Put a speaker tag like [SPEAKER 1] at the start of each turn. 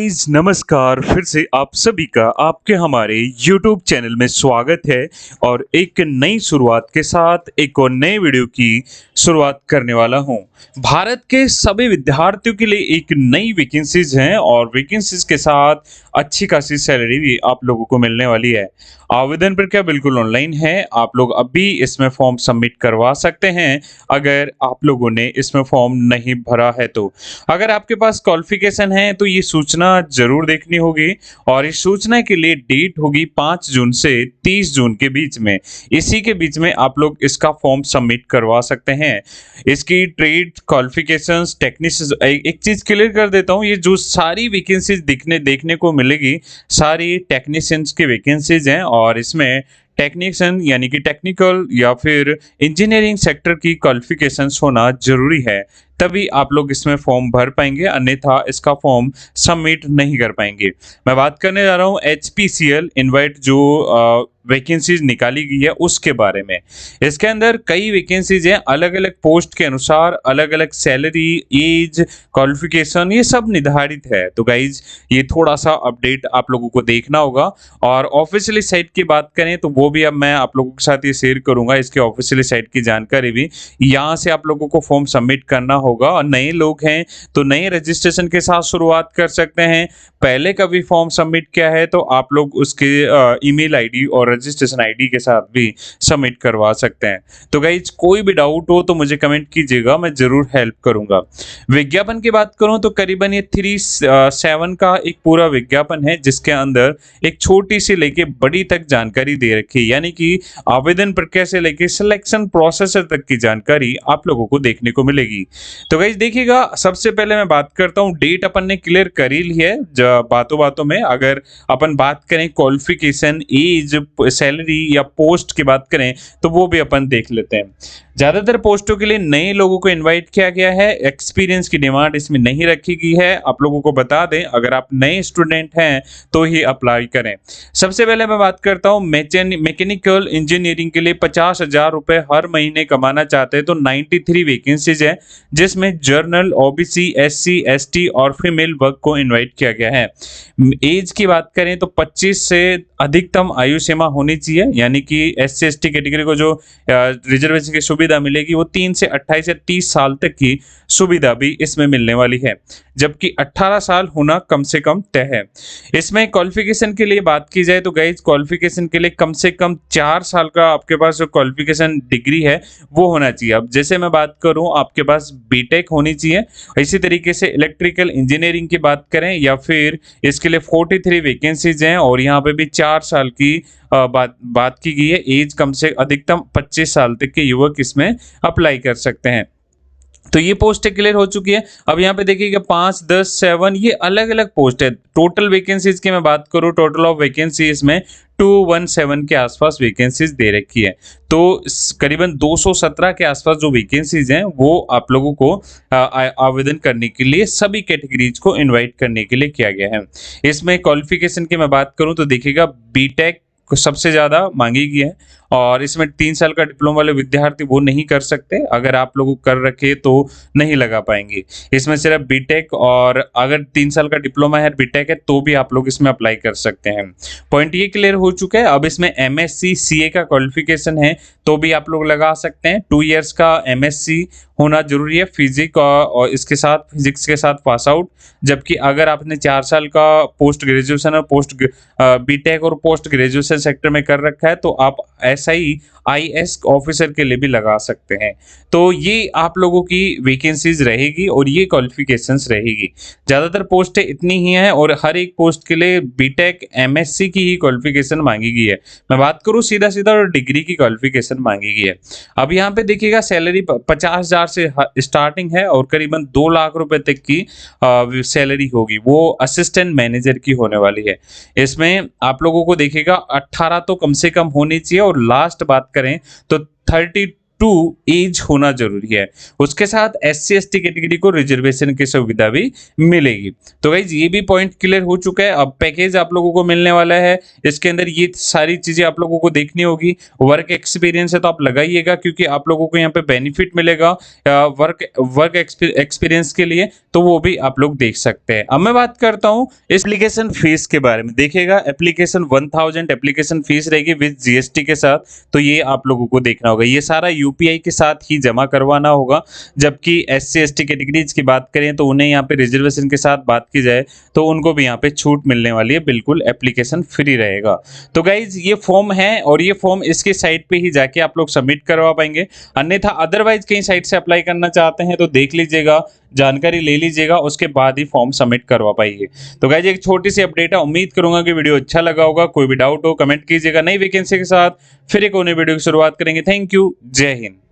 [SPEAKER 1] नमस्कार, फिर से आप सभी का आपके हमारे YouTube चैनल में स्वागत है और एक नई शुरुआत के साथ एक और नए वीडियो की शुरुआत करने वाला हूं। भारत के सभी विद्यार्थियों के लिए एक नई वैकेंसीज हैं और वैकेंसीज के साथ अच्छी खासी सैलरी भी आप लोगों को मिलने वाली है। आवेदन प्रक्रिया बिल्कुल ऑनलाइन है, आप लोग अभी इसमें फॉर्म सबमिट करवा सकते हैं अगर आप लोगों ने इसमें फॉर्म नहीं भरा है तो। अगर आपके पास क्वालिफिकेशन है तो ये सूचना जरूर देखनी होगी और इस सूचना के लिए डेट होगी 5 जून से 30 जून के बीच में। इसी के बीच में आप लोग इसका फॉर्म सबमिट करवा सकते हैं। इसकी ट्रेड क्वालिफिकेशंस टेक्नीशियंस एक चीज क्लियर कर देता हूँ, ये जो सारी वैकेंसीज देखने को मिलेगी सारी टेक्नीशियंस की वैकेंसीज हैं और इसमें टेक्नीशियन यानी कि टेक्निकल या फिर इंजीनियरिंग सेक्टर की क्वालिफिकेशंस होना जरूरी है, तभी आप लोग इसमें फॉर्म भर पाएंगे, अन्यथा इसका फॉर्म सबमिट नहीं कर पाएंगे। मैं बात करने जा रहा हूँ HPCL इनवाइट जो वैकेंसीज निकाली गई है उसके बारे में। इसके अंदर कई वैकेंसीज हैं, अलग अलग पोस्ट के अनुसार अलग अलग सैलरी, एज, क्वालिफिकेशन ये सब निर्धारित है। तो गाइज ये थोड़ा सा अपडेट आप लोगों को देखना होगा और ऑफिशियली साइट की बात करें तो वो भी अब मैं आप लोगों के साथ ये शेयर करूंगा, इसके ऑफिशियली साइट की जानकारी भी। यहाँ से आप लोगों को फॉर्म सबमिट करना होगा और नए लोग हैं तो नए रजिस्ट्रेशन के साथ शुरुआत कर सकते हैं। पहले का भी फॉर्म सबमिट किया है तो आप लोग उसके ईमेल आईडी और रजिस्ट्रेशन आईडी के साथ भी सबमिट करवा सकते हैं। तो गाइज कोई भी डाउट हो तो मुझे कमेंट कीजिएगा, मैं जरूर हेल्प करूंगा। विज्ञापन की बात करूं तो करीबन ये 3-7 का एक पूरा विज्ञापन है जिसके अंदर एक छोटी सी लेके बड़ी तक जानकारी दे रखी है, यानी कि आवेदन प्रक्रिया से लेके सिलेक्शन प्रोसेस तक की जानकारी आप लोगों को देखने को मिलेगी। तो गाइज देखिएगा, सबसे पहले मैं बात करता हूँ, डेट अपन ने क्लियर कर ही ली है बातों बातों में। अगर अपन बात करें क्वालिफिकेशन, एज, सैलरी या पोस्ट की बात करें तो वो भी अपन देख लेते हैं। ज्यादातर पोस्टों के लिए नए लोगों को इनवाइट किया गया है, एक्सपीरियंस की डिमांड इसमें नहीं रखी गई है। आप लोगों को बता दें, अगर आप नए स्टूडेंट हैं तो ही अप्लाई करें। सबसे पहले मैं बात करता हूँ मैकेनिकल इंजीनियरिंग के लिए 50,000 रुपए हर महीने कमाना चाहते हैं तो 93 वैकेंसीज है, जिसमें जर्नल, OBC, SC, ST और फीमेल वर्ग को इन्वाइट किया गया है। एज की बात करें तो 25 से अधिकतम आयु सीमा होनी चाहिए, यानी कि SC ST कैटेगरी को जो रिजर्वेशन की सुविधा मिलेगी वो 3 से 28 से 30 साल तक की सुविधा भी इसमें मिलने वाली है, जबकि 18 साल होना कम से कम तय है। इसमें क्वालिफिकेशन के लिए बात की जाए तो गाइज क्वालिफिकेशन के लिए कम से कम 4 साल का आपके पास जो क्वालिफिकेशन डिग्री है वो होना चाहिए। अब जैसे मैं बात करूं, आपके पास बीटेक होनी चाहिए। इसी तरीके से इलेक्ट्रिकल इंजीनियरिंग की बात करें या फिर इसके लिए 43 वैकेंसीज हैं और यहाँ पे भी 4 साल की बात की गई है। एज कम से अधिकतम 25 साल तक के युवक इसमें अप्लाई कर सकते हैं। तो ये पोस्ट क्लियर हो चुकी है। अब यहाँ पे देखिएगा 5, 10, 7 ये अलग अलग पोस्ट है। टोटल वैकेंसीज की मैं बात करूँ, टोटल ऑफ वैकेंसी इसमें 217 के आसपास वैकेंसीज दे रखी है। तो करीबन 217 के आसपास जो वैकेंसीज हैं वो आप लोगों को आवेदन करने के लिए सभी कैटेगरीज को इनवाइट करने के लिए किया गया है। इसमें क्वालिफिकेशन की मैं बात करूं तो देखिएगा बीटेक को सबसे ज्यादा मांगी गई है और इसमें 3 साल का डिप्लोमा वाले विद्यार्थी वो नहीं कर सकते, अगर आप लोग कर रखे तो नहीं लगा पाएंगे। इसमें सिर्फ बीटेक, और अगर 3 साल का डिप्लोमा है, बीटेक है तो भी आप लोग इसमें अप्लाई कर सकते हैं। पॉइंट ये क्लियर हो चुका है। अब इसमें MSc CA का क्वालिफिकेशन है तो भी आप लोग लगा सकते हैं। 2 इयर्स का MSc होना जरूरी है, फिजिक्स और इसके साथ फिजिक्स के साथ पास आउट। जबकि अगर आपने 4 साल का पोस्ट ग्रेजुएशन और बीटेक और पोस्ट ग्रेजुएशन सेक्टर में कर रखा है तो आप IAS ऑफिसर के लिए भी लगा सकते हैं। तो ये आप लोगों की वैकेंसीज रहेगी और ये क्वालिफिकेशंस रहेगी। ज्यादातर पोस्टें इतनी ही हैं और हर एक पोस्ट के लिए बीटेक MSc की ही क्वालिफिकेशन मांगी गई है। मैं बात करूं सीधा सीधा और डिग्री की क्वालिफिकेशन मांगी गई है। अब यहाँ पे देखिएगा सैलरी 50,000 से स्टार्टिंग है और करीबन 2 लाख रुपए तक की सैलरी होगी, वो असिस्टेंट मैनेजर की होने वाली है। इसमें आप लोगों को देखिएगा 18 तो कम से कम होनी चाहिए और लास्ट बात करें तो एज होना जरूरी है। उसके साथ SC/ST कैटेगरी को रिजर्वेशन की सुविधा भी मिलेगी। तो गाइज ये भी पॉइंट क्लियर हो चुका है। अब पैकेज आप लोगों को मिलने वाला है, इसके अंदर ये सारी चीजें आप लोगों को देखनी होगी। वर्क एक्सपीरियंस है तो आप लगाइएगा, क्योंकि आप लोगों को यहाँ पे बेनिफिट मिलेगा वर्क एक्सपीरियंस के लिए, तो वो भी आप लोग देख सकते हैं। अब मैं बात करता हूँ एप्लीकेशन फीस के बारे में। देखिएगा एप्लीकेशन 1000 एप्लीकेशन फीस रहेगी विद GST के साथ, तो ये आप लोगों को देखना होगा। ये सारा UPI के साथ ही जमा करवाना होगा। जबकि SC/ST कैटेगरीज की बात करें तो उन्हें यहाँ पे रिजर्वेशन के साथ बात की जाए तो उनको भी यहाँ पे छूट मिलने वाली है, बिल्कुल एप्लीकेशन फ्री रहेगा। तो गाइज ये फॉर्म है और ये फॉर्म इसके साइट पे ही जाके आप लोग सबमिट करवा पाएंगे। अन्यथा अदरवाइज कहीं साइट से अप्लाई करना चाहते हैं तो देख लीजिएगा, जानकारी ले लीजिएगा, उसके बाद ही फॉर्म सबमिट करवा पाइए। तो गाइज एक छोटी सी अपडेट है, उम्मीद करूंगा कि वीडियो अच्छा लगा होगा। कोई भी डाउट हो कमेंट कीजिएगा। नई वैकेंसी के साथ फिर एक और नई वीडियो की शुरुआत करेंगे। थैंक यू, जय हिंद।